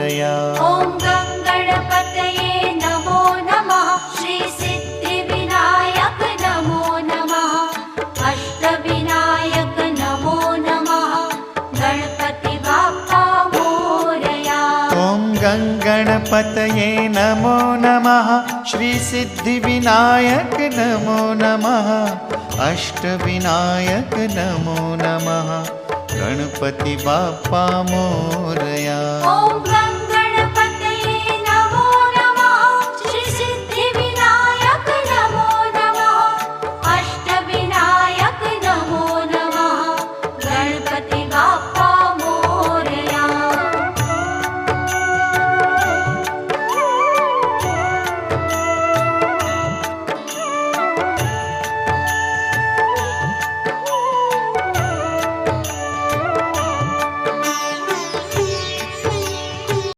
मोरया। ॐ गणपतये नमो नमः। श्री सिद्धिविनायक नमो नमः। अष्टविनायक नमो नमः। गणपति बाप्पा मोरया। ॐ गणपतये नमो नमः। श्री सिद्धिविनायक नमो नमः। अष्टविनायक नमो नमः। गणपति बाप्पा मोरया।